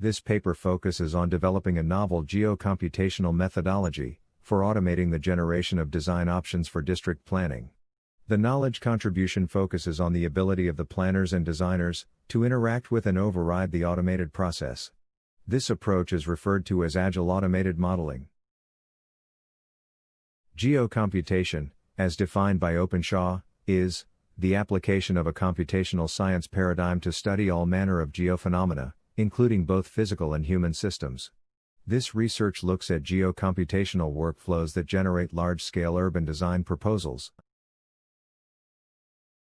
This paper focuses on developing a novel geo-computational methodology for automating the generation of design options for district planning. The knowledge contribution focuses on the ability of the planners and designers to interact with and override the automated process. This approach is referred to as Agile automated modeling. Geo-computation, as defined by OpenShaw, is the application of a computational science paradigm to study all manner of geophenomena, including both physical and human systems. This research looks at geo-computational workflows that generate large-scale urban design proposals.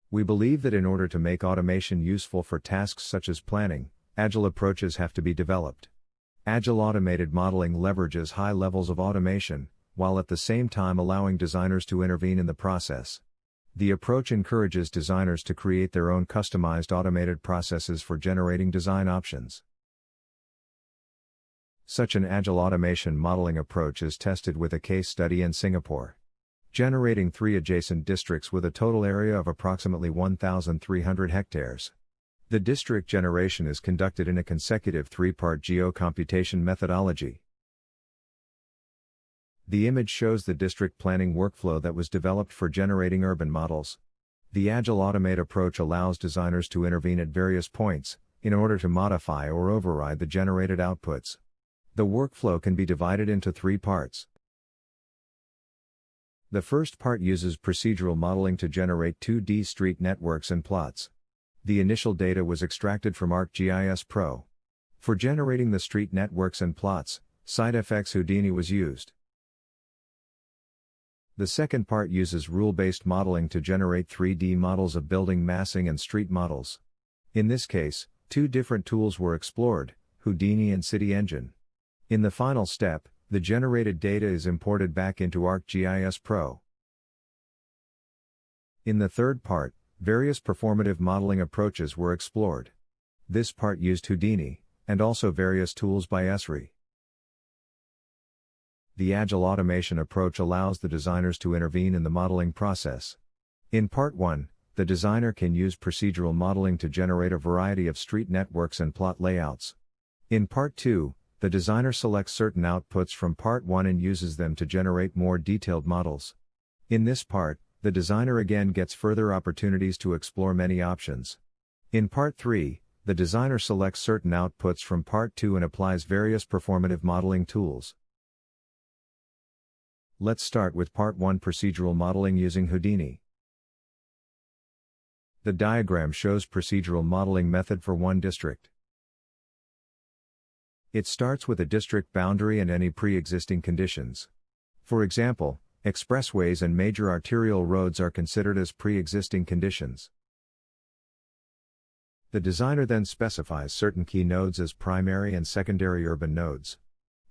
We believe that in order to make automation useful for tasks such as planning, Agile approaches have to be developed. Agile automated modeling leverages high levels of automation, while at the same time allowing designers to intervene in the process. The approach encourages designers to create their own customized automated processes for generating design options. Such an Agile automation modeling approach is tested with a case study in Singapore. Generating 3 adjacent districts with a total area of approximately 1,300 hectares. The district generation is conducted in a consecutive 3-part geo-computation methodology. The image shows the district planning workflow that was developed for generating urban models. The Agile Automate approach allows designers to intervene at various points, in order to modify or override the generated outputs. The workflow can be divided into 3 parts. The first part uses procedural modeling to generate 2D street networks and plots. The initial data was extracted from ArcGIS Pro. For generating the street networks and plots, SideFX Houdini was used. The second part uses rule-based modeling to generate 3D models of building massing and street models. In this case, 2 different tools were explored, Houdini and City Engine. In the final step, the generated data is imported back into ArcGIS Pro. In the third part, various performative modeling approaches were explored. This part used Houdini, and also various tools by Esri. The Agile automation approach allows the designers to intervene in the modeling process. In Part 1, the designer can use procedural modeling to generate a variety of street networks and plot layouts. In Part 2, the designer selects certain outputs from Part 1 and uses them to generate more detailed models. In this part, the designer again gets further opportunities to explore many options. In Part 3, the designer selects certain outputs from Part 2 and applies various performative modeling tools. Let's start with Part 1 procedural modeling using Houdini. The diagram shows procedural modeling method for one district. It starts with a district boundary and any pre-existing conditions. For example, expressways and major arterial roads are considered as pre-existing conditions. The designer then specifies certain key nodes as primary and secondary urban nodes.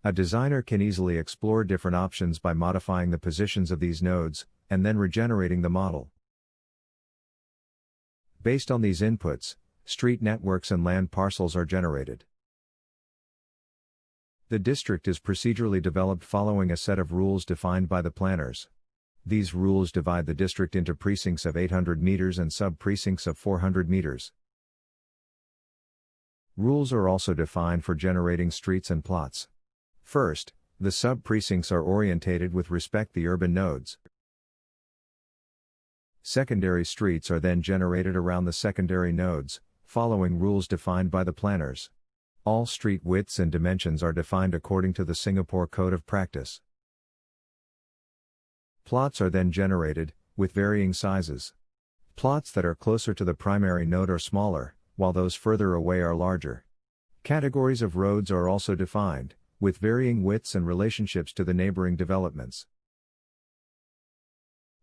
A designer can easily explore different options by modifying the positions of these nodes, and then regenerating the model. Based on these inputs, street networks and land parcels are generated. The district is procedurally developed following a set of rules defined by the planners. These rules divide the district into precincts of 800 meters and sub-precincts of 400 meters. Rules are also defined for generating streets and plots. First, the sub-precincts are orientated with respect to the urban nodes. Secondary streets are then generated around the secondary nodes, following rules defined by the planners. All street widths and dimensions are defined according to the Singapore Code of Practice. Plots are then generated, with varying sizes. Plots that are closer to the primary node are smaller, while those further away are larger. Categories of roads are also defined, with varying widths and relationships to the neighboring developments.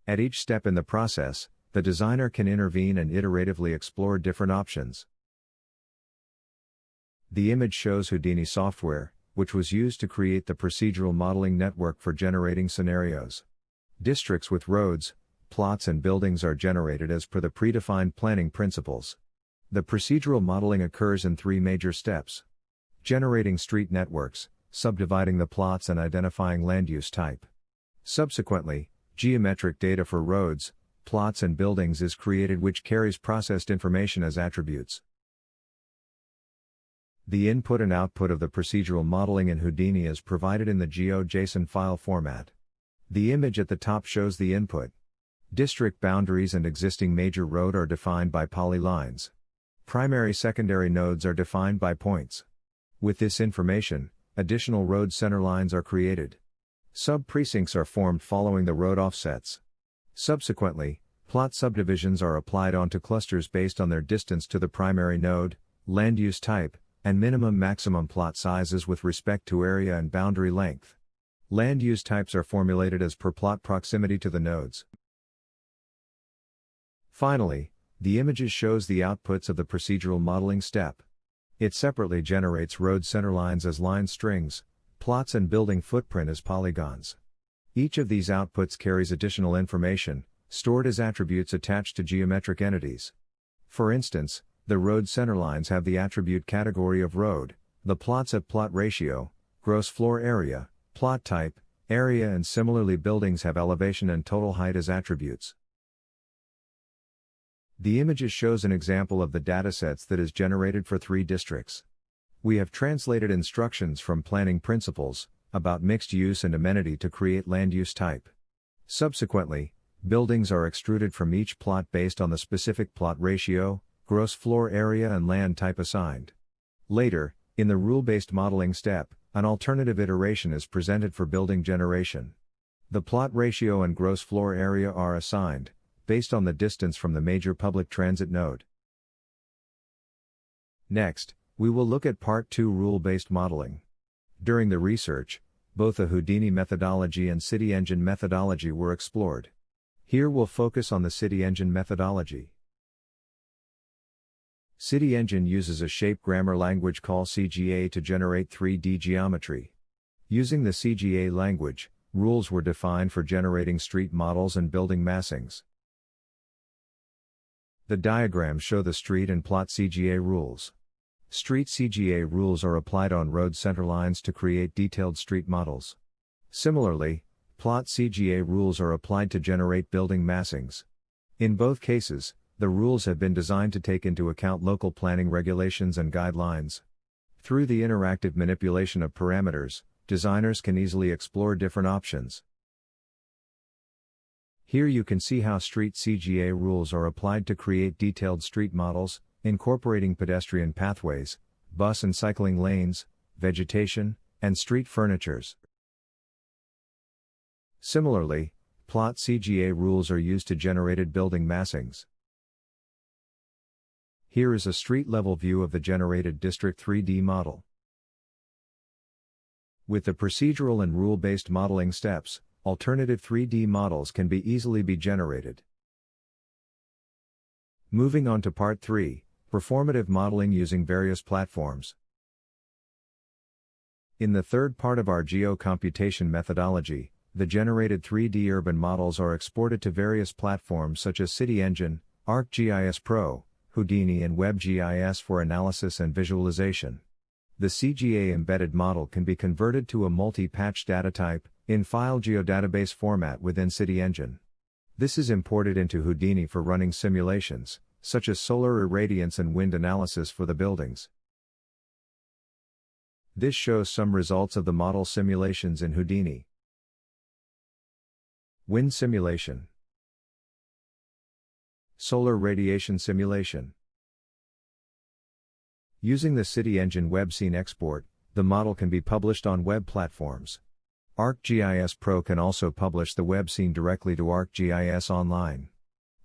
At each step in the process, the designer can intervene and iteratively explore different options. The image shows Houdini software, which was used to create the procedural modeling network for generating scenarios. Districts with roads, plots and buildings are generated as per the predefined planning principles. The procedural modeling occurs in 3 major steps: generating street networks, subdividing the plots and identifying land use type. Subsequently, geometric data for roads, plots and buildings is created, which carries processed information as attributes. The input and output of the procedural modeling in Houdini is provided in the GeoJSON file format. The image at the top shows the input. District boundaries and existing major road are defined by polylines. Primary-secondary nodes are defined by points. With this information, additional road centerlines are created. Sub-precincts are formed following the road offsets. Subsequently, plot subdivisions are applied onto clusters based on their distance to the primary node, land use type, and minimum-maximum plot sizes with respect to area and boundary length. Land use types are formulated as per plot proximity to the nodes. Finally, the images shows the outputs of the procedural modeling step. It separately generates road centerlines as line strings, plots and building footprint as polygons. Each of these outputs carries additional information, stored as attributes attached to geometric entities. For instance, the road centerlines have the attribute category of road, the plots have plot ratio, gross floor area, plot type, area, and similarly buildings have elevation and total height as attributes. The images shows an example of the datasets that is generated for 3 districts. We have translated instructions from planning principles about mixed use and amenity to create land use type. Subsequently, buildings are extruded from each plot based on the specific plot ratio, gross floor area and land type assigned. Later, in the rule-based modeling step, an alternative iteration is presented for building generation. The plot ratio and gross floor area are assigned, based on the distance from the major public transit node. Next, we will look at Part 2 rule-based modeling. During the research, both the Houdini methodology and City Engine methodology were explored. Here we'll focus on the City Engine methodology. City Engine uses a shape grammar language called CGA to generate 3D geometry. Using the CGA language, rules were defined for generating street models and building massings. The diagrams show the street and plot CGA rules. Street CGA rules are applied on road centerlines to create detailed street models. Similarly, plot CGA rules are applied to generate building massings. In both cases, the rules have been designed to take into account local planning regulations and guidelines. Through the interactive manipulation of parameters, designers can easily explore different options. Here you can see how street CGA rules are applied to create detailed street models, incorporating pedestrian pathways, bus and cycling lanes, vegetation, and street furnitures. Similarly, plot CGA rules are used to generate building massings. Here is a street-level view of the generated district 3D model. With the procedural and rule-based modeling steps, alternative 3D models can easily be generated. Moving on to Part 3, performative modeling using various platforms. In the third part of our geo-computation methodology, the generated 3D urban models are exported to various platforms such as City Engine, ArcGIS Pro, Houdini and WebGIS for analysis and visualization. The CGA embedded model can be converted to a multi-patch data type, in file geodatabase format within City Engine. This is imported into Houdini for running simulations, such as solar irradiance and wind analysis for the buildings. This shows some results of the model simulations in Houdini. Wind simulation. Solar radiation simulation. Using the City Engine web scene export, the model can be published on web platforms. ArcGIS Pro can also publish the web scene directly to ArcGIS Online.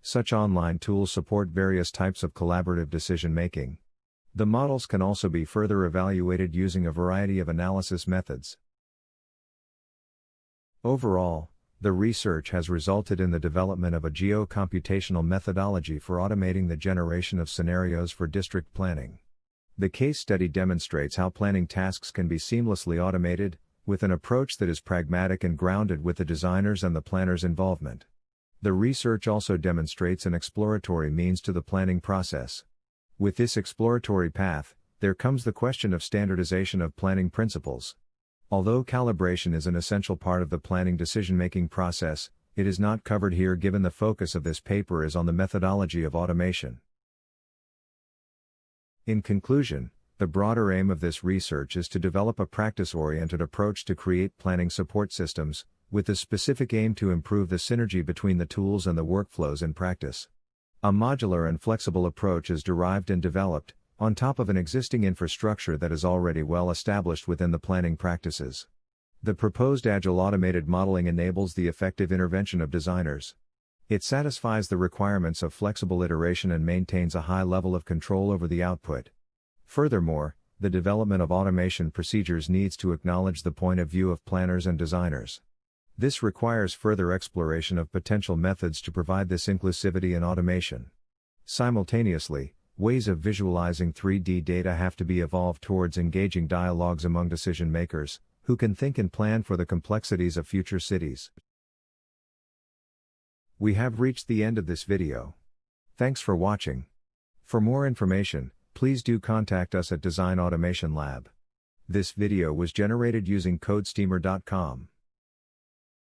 Such online tools support various types of collaborative decision-making. The models can also be further evaluated using a variety of analysis methods. Overall, the research has resulted in the development of a geo-computational methodology for automating the generation of scenarios for district planning. The case study demonstrates how planning tasks can be seamlessly automated, with an approach that is pragmatic and grounded with the designers and the planners' involvement. The research also demonstrates an exploratory means to the planning process. With this exploratory path, there comes the question of standardization of planning principles. Although calibration is an essential part of the planning decision-making process, it is not covered here given the focus of this paper is on the methodology of automation. In conclusion, The broader aim of this research is to develop a practice-oriented approach to create planning support systems, with the specific aim to improve the synergy between the tools and the workflows in practice. A modular and flexible approach is derived and developed, on top of an existing infrastructure that is already well established within the planning practices. The proposed Agile automated modeling enables the effective intervention of designers. It satisfies the requirements of flexible iteration and maintains a high level of control over the output. Furthermore, the development of automation procedures needs to acknowledge the point of view of planners and designers. This requires further exploration of potential methods to provide this inclusivity and automation. Simultaneously, ways of visualizing 3D data have to be evolved towards engaging dialogues among decision makers, who can think and plan for the complexities of future cities. We have reached the end of this video. Thanks for watching. For more information, please do contact us at Design Automation Lab. This video was generated using codesteamer.com.